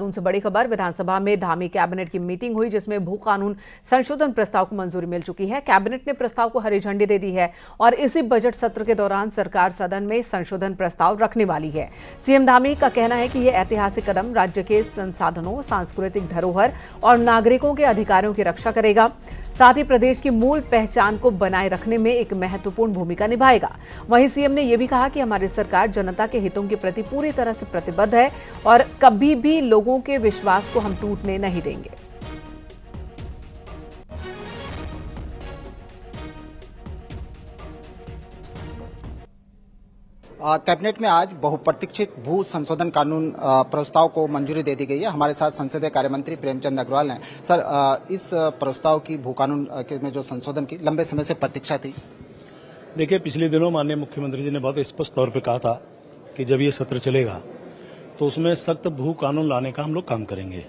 उनसे बड़ी खबर, विधानसभा में धामी कैबिनेट की मीटिंग हुई जिसमें भू कानून संशोधन प्रस्ताव को मंजूरी मिल चुकी है। कैबिनेट ने प्रस्ताव को हरी झंडी दे दी है और इसी बजट सत्र के दौरान सरकार सदन में संशोधन प्रस्ताव रखने वाली है। सीएम धामी का कहना है कि यह ऐतिहासिक कदम राज्य के संसाधनों, सांस्कृतिक धरोहर और नागरिकों के अधिकारों की रक्षा करेगा, साथ ही प्रदेश की मूल पहचान को बनाए रखने में एक महत्वपूर्ण भूमिका निभाएगा। वहीं सीएम ने यह भी कहा कि हमारी सरकार जनता के हितों के प्रति पूरी तरह से प्रतिबद्ध है और कभी भी लोगों के विश्वास को हम टूटने नहीं देंगे। कैबिनेट में आज बहुप्रतीक्षित भू संशोधन कानून प्रस्ताव को मंजूरी दे दी गई है। हमारे साथ संसदीय कार्य मंत्री प्रेमचंद अग्रवाल हैं। सर, इस प्रस्ताव की भू कानून में जो संशोधन की लंबे समय से प्रतीक्षा थी। देखिए, पिछले दिनों माननीय मुख्यमंत्री जी ने बहुत स्पष्ट तौर पर कहा था कि जब ये सत्र चलेगा तो उसमें सख्त भू कानून लाने का हम लोग काम करेंगे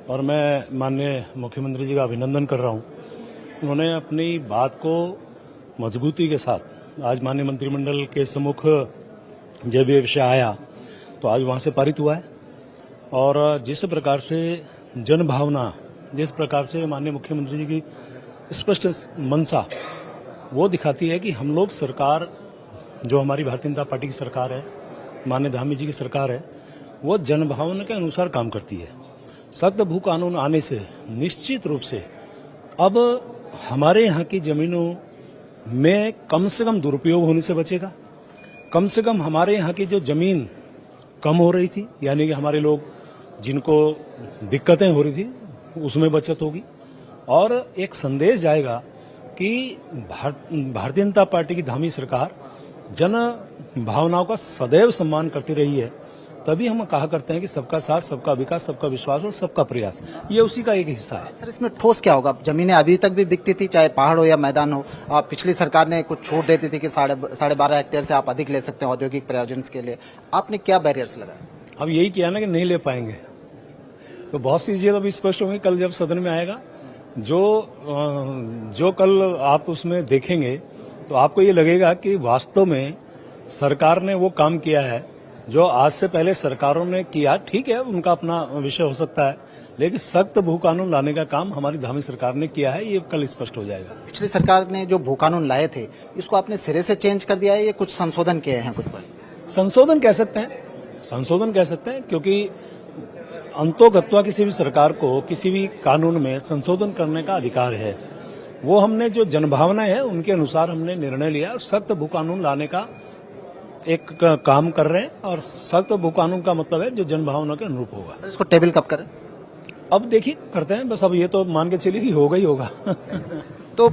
और मैं माननीय मुख्यमंत्री जी का अभिनंदन कर रहा हूँ। उन्होंने अपनी बात को मजबूती के साथ आज माननीय मंत्रिमंडल के सम्मुख जब ये विषय आया तो आज वहाँ से पारित हुआ है और जिस प्रकार से जनभावना, जिस प्रकार से माननीय मुख्यमंत्री जी की स्पष्ट मंशा वो दिखाती है कि हम लोग सरकार, जो हमारी भारतीय जनता पार्टी की सरकार है, माननीय धामी जी की सरकार है, वो जनभावना के अनुसार काम करती है। सख्त भू कानून आने से निश्चित रूप से अब हमारे यहाँ की जमीनों में कम से कम दुरुपयोग होने से बचेगा। कम से कम हमारे यहाँ की जो जमीन कम हो रही थी, यानी कि हमारे लोग जिनको दिक्कतें हो रही थी उसमें बचत होगी और एक संदेश जाएगा कि भारतीय जनता पार्टी की धामी सरकार जन भावनाओं का सदैव सम्मान करती रही है। तभी हम कहा करते हैं कि सबका साथ, सबका विकास, सबका विश्वास और सबका प्रयास, ये उसी का एक हिस्सा है। सर, इसमें ठोस क्या होगा? जमीनें अभी तक भी बिकती थी, चाहे पहाड़ हो या मैदान हो। पिछली सरकार ने कुछ छूट देती थी कि 12.5 हेक्टेयर से आप अधिक ले सकते हैं औद्योगिक प्रयोजन के लिए। आपने क्या बैरियर्स लगाए? अब यही किया ना कि नहीं ले पाएंगे, तो बहुत सी चीजें अभी स्पष्ट होंगी कल जब सदन में आएगा। जो कल आप उसमें देखेंगे तो आपको ये लगेगा कि वास्तव में सरकार ने वो काम किया है जो आज से पहले सरकारों ने किया। ठीक है, उनका अपना विषय हो सकता है, लेकिन सख्त भू कानून लाने का काम हमारी धामी सरकार ने किया है, ये कल स्पष्ट हो जाएगा। पिछली सरकार ने जो भू कानून लाए थे, इसको आपने सिरे से चेंज कर दिया है या कुछ संशोधन किए हैं? कुछ संशोधन कह सकते हैं, संशोधन कह सकते हैं, क्योंकि अंतोगत्वा किसी भी सरकार को किसी भी कानून में संशोधन करने का अधिकार है। वो हमने जो जनभावनाएं हैं उनके अनुसार हमने निर्णय लिया। सख्त भू कानून लाने का एक काम कर रहे हैं और सख्त भू कानून का मतलब है जो जनभावना के अनुरूप होगा। इसको टेबल कब करें? अब देखिए, करते हैं बस। अब ये तो मान के चलिए कि होगा ही होगा। तो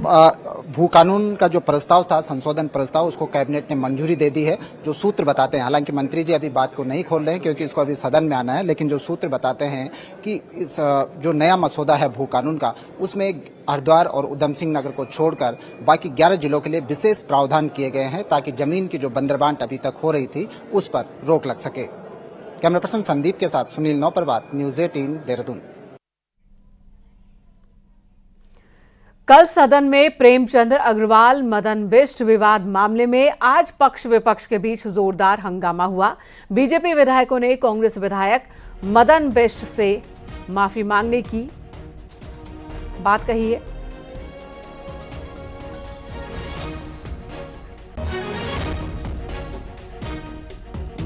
भू कानून का जो प्रस्ताव था, संशोधन प्रस्ताव, उसको कैबिनेट ने मंजूरी दे दी है। जो सूत्र बताते हैं, हालांकि मंत्री जी अभी बात को नहीं खोल रहे हैं क्योंकि इसको अभी सदन में आना है, लेकिन जो सूत्र बताते हैं कि इस जो नया मसौदा है भू कानून का, उसमें हरिद्वार और उधम सिंह नगर को छोड़कर बाकी 11 जिलों के लिए विशेष प्रावधान किए गए हैं ताकि जमीन की जो बंदरबांट अभी तक हो रही थी उस पर रोक लग सके। कैमरा पर्सन संदीप के साथ सुनील नौपरवात, न्यूज 18 देहरादून। कल सदन में प्रेमचंद अग्रवाल मदन बिष्ट विवाद मामले में आज पक्ष विपक्ष के बीच जोरदार हंगामा हुआ। बीजेपी विधायकों ने कांग्रेस विधायक मदन बिष्ट से माफी मांगने की बात कही है।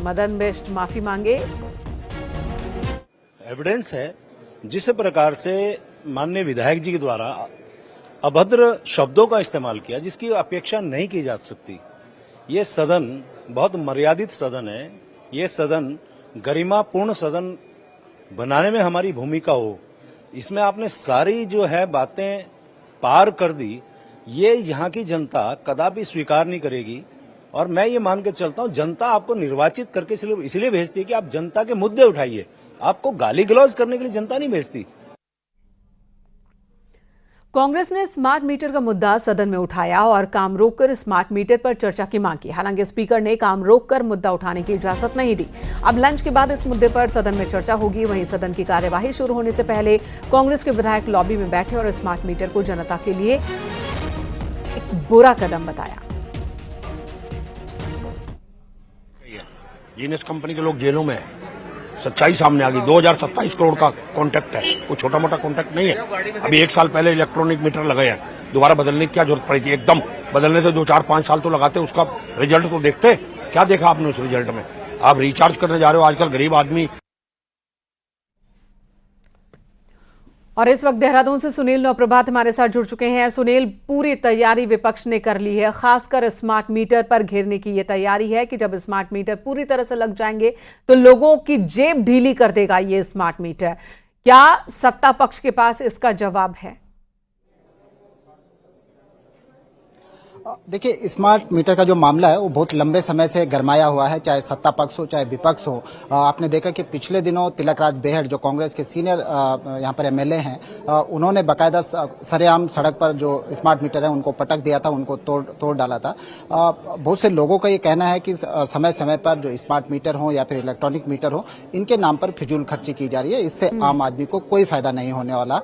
मदन बिष्ट माफी मांगे। एविडेंस है जिस प्रकार से माननीय विधायक जी के द्वारा अभद्र शब्दों का इस्तेमाल किया, जिसकी अपेक्षा नहीं की जा सकती। ये सदन बहुत मर्यादित सदन है। ये सदन गरिमापूर्ण सदन बनाने में हमारी भूमिका हो, इसमें आपने सारी जो है बातें पार कर दी। ये यहाँ की जनता कदापि स्वीकार नहीं करेगी और मैं ये मान के चलता हूँ जनता आपको निर्वाचित करके इसलिए भेजती है कि आप जनता के मुद्दे उठाइए। आपको गाली गलौज करने के लिए जनता नहीं भेजती। कांग्रेस ने स्मार्ट मीटर का मुद्दा सदन में उठाया और काम रोककर स्मार्ट मीटर पर चर्चा की मांग की। हालांकि स्पीकर ने काम रोककर मुद्दा उठाने की इजाजत नहीं दी। अब लंच के बाद इस मुद्दे पर सदन में चर्चा होगी। वहीं सदन की कार्यवाही शुरू होने से पहले कांग्रेस के विधायक लॉबी में बैठे और स्मार्ट मीटर को जनता के लिए एक बुरा कदम बताया। जीनियस कंपनी के लोग जेलों में हैं, सच्चाई सामने आ गई। 2027 करोड़ का कॉन्ट्रैक्ट है, वो छोटा मोटा कॉन्ट्रैक्ट नहीं है। अभी 1 साल पहले इलेक्ट्रॉनिक मीटर लगाए हैं, दोबारा बदलने की क्या जरूरत पड़ी थी? एकदम बदलने से 2, 4, 5 साल तो लगाते, उसका रिजल्ट तो देखते। क्या देखा आपने उस रिजल्ट में? आप रिचार्ज करने जा रहे हो, आजकल गरीब आदमी। और इस वक्त देहरादून से सुनील नवप्रभात हमारे साथ जुड़ चुके हैं। सुनील, पूरी तैयारी विपक्ष ने कर ली है, खासकर स्मार्ट मीटर पर घेरने की ये तैयारी है कि जब स्मार्ट मीटर पूरी तरह से लग जाएंगे तो लोगों की जेब ढीली कर देगा ये स्मार्ट मीटर। क्या सत्ता पक्ष के पास इसका जवाब है? देखिए, स्मार्ट मीटर का जो मामला है वो बहुत लंबे समय से गरमाया हुआ है, चाहे सत्ता पक्ष हो चाहे विपक्ष हो। आपने देखा कि पिछले दिनों तिलकराज बेहड़ जो कांग्रेस के सीनियर यहाँ पर एमएलए हैं, उन्होंने बाकायदा सरेआम सड़क पर जो स्मार्ट मीटर है उनको पटक दिया था, उनको तोड़ डाला था। बहुत से लोगों का ये कहना है कि समय समय पर जो स्मार्ट मीटर हो या फिर इलेक्ट्रॉनिक मीटर हो, इनके नाम पर फिजूल खर्ची की जा रही है। इससे आम आदमी को कोई फायदा नहीं होने वाला।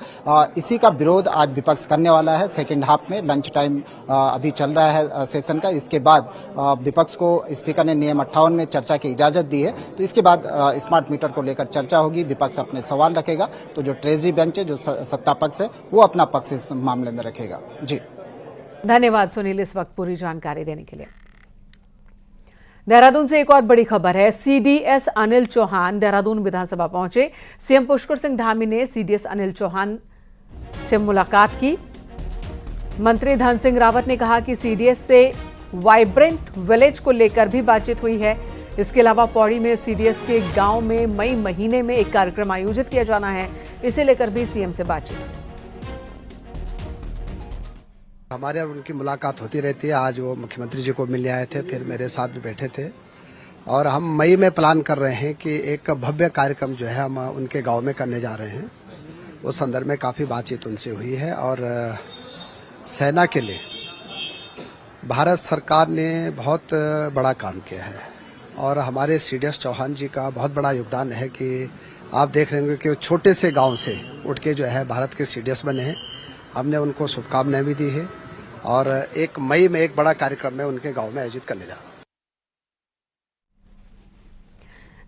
इसी का विरोध आज विपक्ष करने वाला है। सेकेंड हाफ में लंच टाइम अभी चल रहा है सेशन का। इसके बाद विपक्ष को स्पीकर ने नियम 58 में चर्चा की इजाजत दी है, तो इसके बाद स्मार्ट मीटर को लेकर चर्चा होगी, विपक्ष अपने सवाल रखेगा, तो जो ट्रेजरी बेंच है, जो सत्ता पक्ष है, वो अपना पक्ष इस मामले में रखेगा। जी धन्यवाद सुनील, इस वक्त पूरी जानकारी देने के लिए। देहरादून से एक और बड़ी खबर है। सीडीएस अनिल चौहान देहरादून विधानसभा पहुंचे। सीएम पुष्कर सिंह धामी ने सीडीएस अनिल चौहान से मुलाकात की। मंत्री धन सिंह रावत ने कहा कि सीडीएस से वाइब्रेंट विलेज को लेकर भी बातचीत हुई है। इसके अलावा पौड़ी में सीडीएस के गांव में मई महीने में एक कार्यक्रम आयोजित किया जाना है, इसे लेकर भी सीएम से बातचीत। हमारे और उनकी मुलाकात होती रहती है। आज वो मुख्यमंत्री जी को मिलने आए थे, फिर मेरे साथ भी बैठे थे, और हम मई में प्लान कर रहे हैं कि एक भव्य कार्यक्रम जो है हम उनके गांव में करने जा रहे हैं। उस संदर्भ में काफी बातचीत उनसे हुई है। और सेना के लिए भारत सरकार ने बहुत बड़ा काम किया है, और हमारे सीडीएस चौहान जी का बहुत बड़ा योगदान है कि आप देख रहे होंगे कि वो छोटे से गांव से उठ के जो है भारत के सीडीएस बने हैं। हमने उनको शुभकामनाएं भी दी है, और 1 मई में एक बड़ा कार्यक्रम में उनके गांव में आयोजित करने जा रहा हूं।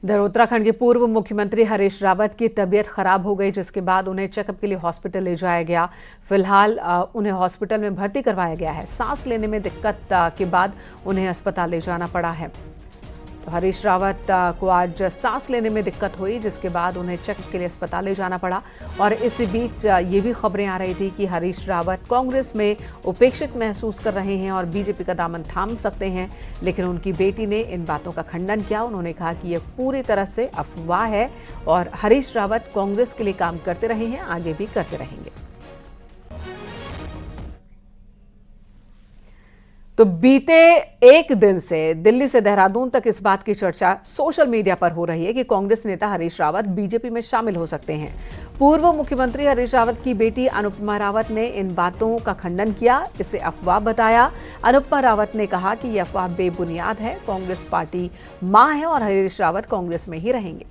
इधर उत्तराखंड के पूर्व मुख्यमंत्री हरीश रावत की तबीयत खराब हो गई, जिसके बाद उन्हें चेकअप के लिए हॉस्पिटल ले जाया गया। फिलहाल उन्हें हॉस्पिटल में भर्ती करवाया गया है। सांस लेने में दिक्कत के बाद उन्हें अस्पताल ले जाना पड़ा है। तो हरीश रावत को आज सांस लेने में दिक्कत हुई, जिसके बाद उन्हें चेकअप के लिए अस्पताल ले जाना पड़ा। और इसी बीच ये भी खबरें आ रही थी कि हरीश रावत कांग्रेस में उपेक्षित महसूस कर रहे हैं और बीजेपी का दामन थाम सकते हैं, लेकिन उनकी बेटी ने इन बातों का खंडन किया। उन्होंने कहा कि यह पूरी तरह से अफवाह है और हरीश रावत कांग्रेस के लिए काम करते रहे हैं, आगे भी करते रहेंगे। तो बीते एक दिन से दिल्ली से देहरादून तक इस बात की चर्चा सोशल मीडिया पर हो रही है कि कांग्रेस नेता हरीश रावत बीजेपी में शामिल हो सकते हैं। पूर्व मुख्यमंत्री हरीश रावत की बेटी अनुपमा रावत ने इन बातों का खंडन किया, इसे अफवाह बताया। अनुपमा रावत ने कहा कि यह अफवाह बेबुनियाद है, कांग्रेस पार्टी मां है और हरीश रावत कांग्रेस में ही रहेंगे।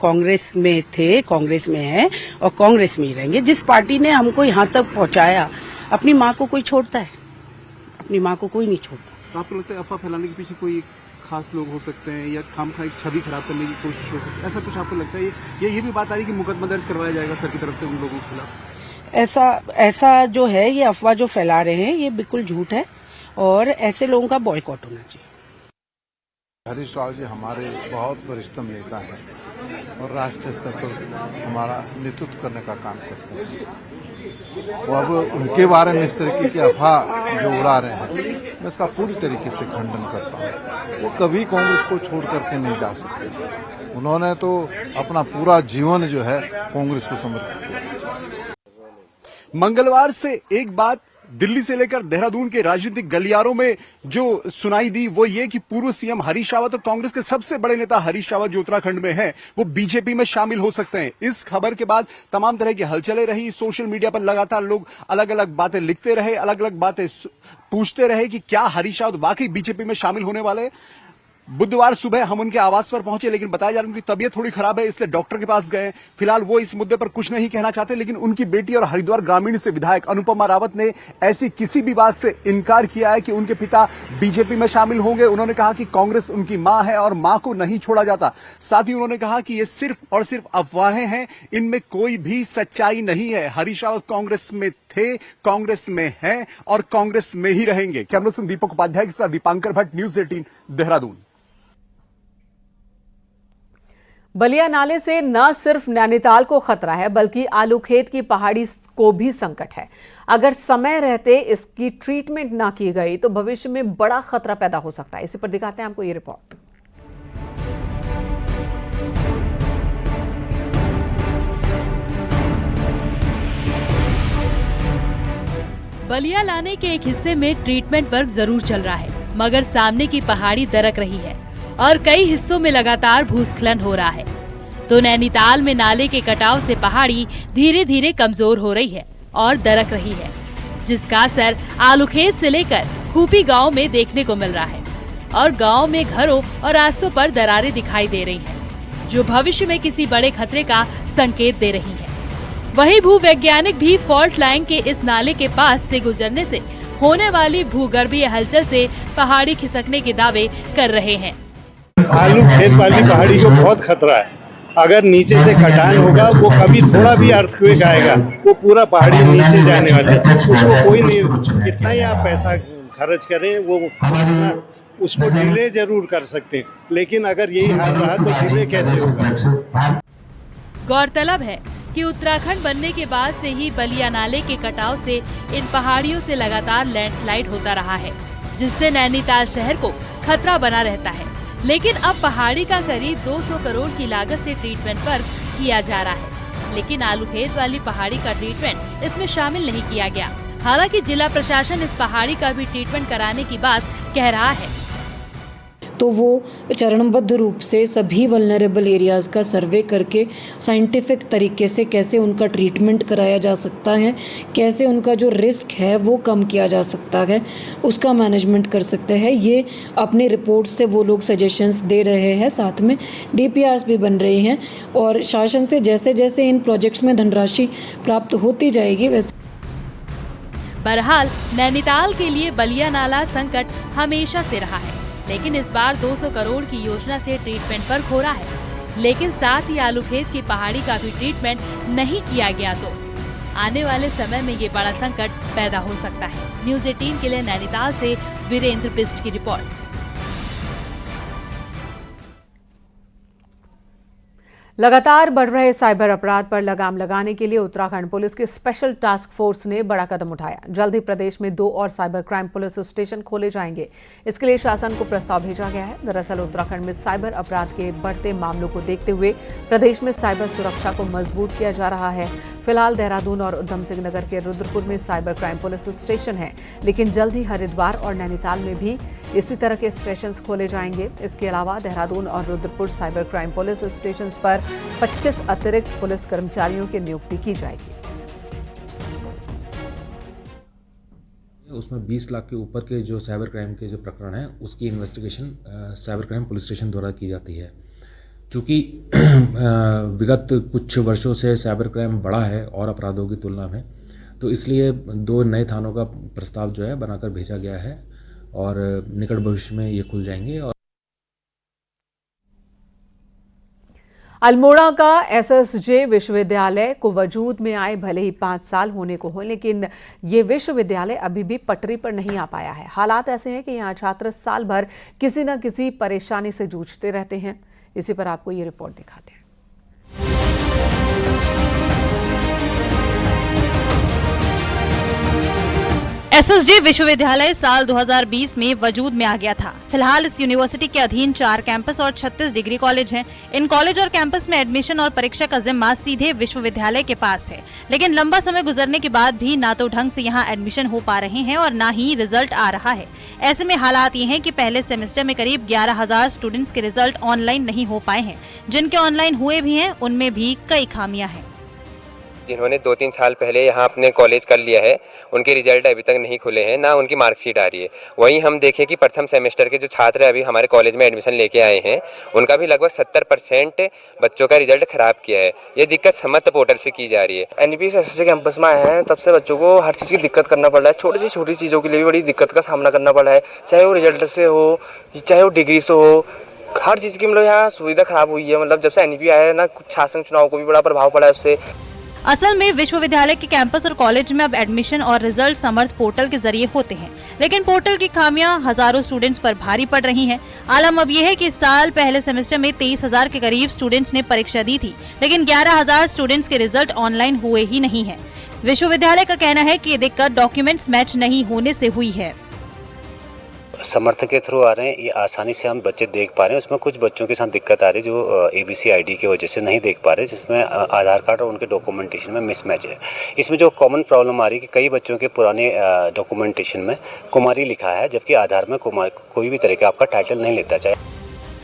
कांग्रेस में थे, कांग्रेस में है और कांग्रेस में ही रहेंगे। जिस पार्टी ने हमको यहाँ तक पहुंचाया, अपनी माँ को कोई छोड़ता है? अपनी माँ को कोई नहीं छोड़ता। तो आपको लगता है अफवाह फैलाने के पीछे कोई खास लोग हो सकते हैं या खामखा एक छवि खराब करने की कोशिश हो सकती है, ऐसा कुछ आपको लगता है? ये भी बात आ रही है कि मुकदमा दर्ज करवाया जाएगा सर की तरफ से उन लोगों के खिलाफ। ऐसा जो है, ये अफवाह जो फैला रहे हैं, ये बिल्कुल झूठ है और ऐसे लोगों का बॉयकॉट होना चाहिए। हरीश रावत जी हमारे बहुत वरिष्ठतम नेता हैं और राष्ट्रीय स्तर पर हमारा नेतृत्व करने का काम करते हैं। वो अब उनके बारे में इस तरीके की अफवाह जो उड़ा रहे हैं, मैं इसका पूरी तरीके से खंडन करता हूँ। वो कभी कांग्रेस को छोड़ करके नहीं जा सकते। उन्होंने तो अपना पूरा जीवन जो है कांग्रेस को समर्पित किया। मंगलवार से एक बात दिल्ली से लेकर देहरादून के राजनीतिक गलियारों में जो सुनाई दी, वो ये कि पूर्व सीएम हरीश रावत और कांग्रेस के सबसे बड़े नेता हरीश रावत जो उत्तराखंड में हैं, वो बीजेपी में शामिल हो सकते हैं। इस खबर के बाद तमाम तरह की हलचलें रही। सोशल मीडिया पर लगातार लोग अलग अलग बातें लिखते रहे, अलग अलग बातें पूछते रहे कि क्या हरीश रावत वाकई बीजेपी में शामिल होने वाले। बुधवार सुबह हम उनके आवास पर पहुंचे, लेकिन बताया जा रहा है उनकी तबीयत थोड़ी खराब है, इसलिए डॉक्टर के पास गए। फिलहाल वो इस मुद्दे पर कुछ नहीं कहना चाहते, लेकिन उनकी बेटी और हरिद्वार ग्रामीण से विधायक अनुपमा रावत ने ऐसी किसी भी बात से इनकार किया है कि उनके पिता बीजेपी में शामिल होंगे। उन्होंने कहा कि कांग्रेस उनकी मां है और मां को नहीं छोड़ा जाता। साथ ही उन्होंने कहा कि ये सिर्फ और सिर्फ अफवाहें हैं, इनमें कोई भी सच्चाई नहीं है। हरीश रावत कांग्रेस में थे, कांग्रेस में हैं और कांग्रेस में ही रहेंगे। कैमरा पर्सन दीपक उपाध्याय के साथ दीपांकर भट्ट, न्यूज़ 18 देहरादून। बलिया नाले से न सिर्फ नैनीताल को खतरा है, बल्कि आलूखेत की पहाड़ी को भी संकट है। अगर समय रहते इसकी ट्रीटमेंट ना की गई तो भविष्य में बड़ा खतरा पैदा हो सकता है। इसी पर दिखाते हैं आपको ये रिपोर्ट। बलिया लाने के एक हिस्से में ट्रीटमेंट वर्क जरूर चल रहा है, मगर सामने की पहाड़ी दरक रही है और कई हिस्सों में लगातार भूस्खलन हो रहा है। तो नैनीताल में नाले के कटाव से पहाड़ी धीरे धीरे कमजोर हो रही है और दरक रही है, जिसका असर आलूखेत से लेकर खूपी गांव में देखने को मिल रहा है और गांव में घरों और रास्तों पर दरारें दिखाई दे रही हैं, जो भविष्य में किसी बड़े खतरे का संकेत दे रही है। वहीं भूवैज्ञानिक भी फॉल्ट लाइन के इस नाले के पास से गुजरने से होने वाली भूगर्भीय हलचल से पहाड़ी खिसकने के दावे कर रहे हैं। आलू खेत वाली पहाड़ी को बहुत खतरा है। अगर नीचे से कटान होगा, वो कभी थोड़ा भी अर्थक्वेक आएगा, वो पूरा पहाड़ी नीचे जाने वाली है। उसको कोई नहीं, कितना ही आप पैसा खर्च करें, वो उसको डिले जरूर कर सकते हैं, लेकिन अगर यही हाल रहा तो डिले कैसे होगा। गौरतलब है कि उत्तराखंड बनने के बाद से ही बलिया नाले के कटाव से इन पहाड़ियों से लगातार लैंडस्लाइड होता रहा है, जिससे नैनीताल शहर को खतरा बना रहता है। लेकिन अब पहाड़ी का करीब 200 करोड़ की लागत से ट्रीटमेंट वर्क किया जा रहा है, लेकिन आलूखेत वाली पहाड़ी का ट्रीटमेंट इसमें शामिल नहीं किया गया। हालांकि जिला प्रशासन इस पहाड़ी का भी ट्रीटमेंट कराने की बात कह रहा है। तो वो चरणबद्ध रूप से सभी वल्नरेबल एरियाज़ का सर्वे करके साइंटिफिक तरीके से कैसे उनका ट्रीटमेंट कराया जा सकता है, कैसे उनका जो रिस्क है वो कम किया जा सकता है, उसका मैनेजमेंट कर सकते हैं। ये अपने रिपोर्ट से वो लोग सजेशंस दे रहे हैं, साथ में DPRs भी बन रहे हैं और शासन से जैसे जैसे इन प्रोजेक्ट्स में धनराशि प्राप्त होती जाएगी वैसे। बहरहाल नैनीताल के लिए बलिया नाला संकट हमेशा से रहा है, लेकिन इस बार 200 करोड़ की योजना से ट्रीटमेंट वर्क हो रहा है, लेकिन साथ ही आलूखेत की पहाड़ी का भी ट्रीटमेंट नहीं किया गया तो आने वाले समय में ये बड़ा संकट पैदा हो सकता है। न्यूज़ 18 के लिए नैनीताल से वीरेंद्र बिस्ट की रिपोर्ट। लगातार बढ़ रहे साइबर अपराध पर लगाम लगाने के लिए उत्तराखंड पुलिस की स्पेशल टास्क फोर्स ने बड़ा कदम उठाया। जल्द ही प्रदेश में 2 और साइबर क्राइम पुलिस स्टेशन खोले जाएंगे। इसके लिए शासन को प्रस्ताव भेजा गया है। दरअसल उत्तराखंड में साइबर अपराध के बढ़ते मामलों को देखते हुए प्रदेश में साइबर सुरक्षा को मजबूत किया जा रहा है। फिलहाल देहरादून और उधम सिंह नगर के रुद्रपुर में साइबर क्राइम पुलिस स्टेशन है, लेकिन जल्द ही हरिद्वार और नैनीताल में भी इसी तरह के स्टेशन खोले जाएंगे। इसके अलावा देहरादून और Rudrapur cyber crime police station पर 25 अतिरिक्त पुलिस कर्मचारियों की नियुक्ति की जाएगी। उसमें 20 लाख के ऊपर के जो साइबर क्राइम के जो प्रकरण हैं उसकी investigation cyber crime police station द्वारा की जाती है। चूँकि विगत कुछ वर्षों से साइबर क्राइम बढ़ा है और अपराधों की तुलना में, तो इसलिए 2 नए थानों का प्रस्ताव जो है बनाकर भेजा गया है और निकट भविष्य में ये खुल जाएंगे। और अल्मोड़ा का SSJ विश्वविद्यालय को वजूद में आए भले ही 5 साल होने को हो, लेकिन ये विश्वविद्यालय अभी भी पटरी पर नहीं आ पाया है। हालात ऐसे हैं कि यहाँ छात्र साल भर किसी न किसी परेशानी से जूझते रहते हैं। इसी पर आपको ये रिपोर्ट दिखाते हैं। SSJ विश्वविद्यालय साल 2020 में वजूद में आ गया था। फिलहाल इस यूनिवर्सिटी के अधीन 4 कैंपस और 36 डिग्री कॉलेज हैं। इन कॉलेज और कैंपस में एडमिशन और परीक्षा का जिम्मा सीधे विश्वविद्यालय के पास है, लेकिन लंबा समय गुजरने के बाद भी ना तो ढंग से यहाँ एडमिशन हो पा रहे हैं और ना ही रिजल्ट आ रहा है। ऐसे में हालात ये हैं कि पहले सेमेस्टर में करीब 11,000 स्टूडेंट्स के रिजल्ट ऑनलाइन नहीं हो पाए हैं। जिनके ऑनलाइन हुए भी हैं उनमें भी कई खामियां हैं। जिन्होंने 2-3 साल पहले यहाँ अपने कॉलेज कर लिया है, उनके रिजल्ट अभी तक नहीं खुले हैं, ना उनकी मार्कशीट आ रही है। वहीं हम देखें कि प्रथम सेमेस्टर के जो छात्र अभी हमारे कॉलेज में एडमिशन लेके आए हैं, उनका भी लगभग 70% बच्चों का रिजल्ट खराब किया है। ये दिक्कत समर्थ पोर्टल से की जा रही है। एनपीएस एसएससी कैंपस में आए हैं, तब से बच्चों को हर चीज़ की दिक्कत करना पड़ रहा है। छोटी चीज़ों के लिए भी बड़ी दिक्कत का सामना करना पड़ रहा है, चाहे वो रिजल्ट से हो, चाहे वो डिग्री से हो। हर चीज़ की मतलब यहाँ सुविधा खराब हुई है। मतलब जब से एनईपी आया है ना, कुछ शासन चुनाव को भी बड़ा प्रभाव पड़ा है उससे। असल में विश्वविद्यालय के कैंपस और कॉलेज में अब एडमिशन और रिजल्ट समर्थ पोर्टल के जरिए होते हैं, लेकिन पोर्टल की खामियां हजारों स्टूडेंट्स पर भारी पड़ रही हैं। आलम अब यह है कि इस साल पहले सेमेस्टर में 23,000 के करीब स्टूडेंट्स ने परीक्षा दी थी, लेकिन 11,000 स्टूडेंट्स के रिजल्ट ऑनलाइन हुए ही नहीं है। विश्वविद्यालय का कहना है कि ये दिक्कत डॉक्यूमेंट्स मैच नहीं होने से हुई है। समर्थ के थ्रू आ रहे हैं, ये आसानी से हम बच्चे देख पा रहे हैं। उसमें कुछ बच्चों के साथ दिक्कत आ रही है जो एबीसी आईडी की वजह से नहीं देख पा रहे, जिसमें आधार कार्ड और उनके डॉक्यूमेंटेशन में मिसमैच है। इसमें जो कॉमन प्रॉब्लम आ रही है कि कई बच्चों के पुराने डॉक्यूमेंटेशन में कुमारी लिखा है, जबकि आधार में कुमार कोई भी तरह का आपका टाइटल नहीं लेता। चाहे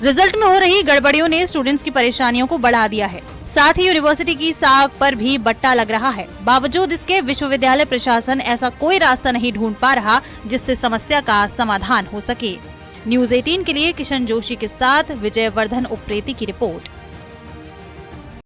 रिजल्ट में हो रही गड़बड़ियों ने स्टूडेंट्स की परेशानियों को बढ़ा दिया है, साथ ही यूनिवर्सिटी की साख पर भी बट्टा लग रहा है। बावजूद इसके विश्वविद्यालय प्रशासन ऐसा कोई रास्ता नहीं ढूंढ पा रहा जिससे समस्या का समाधान हो सके। न्यूज़ 18 के लिए किशन जोशी के साथ विजय वर्धन उप्रेती की रिपोर्ट।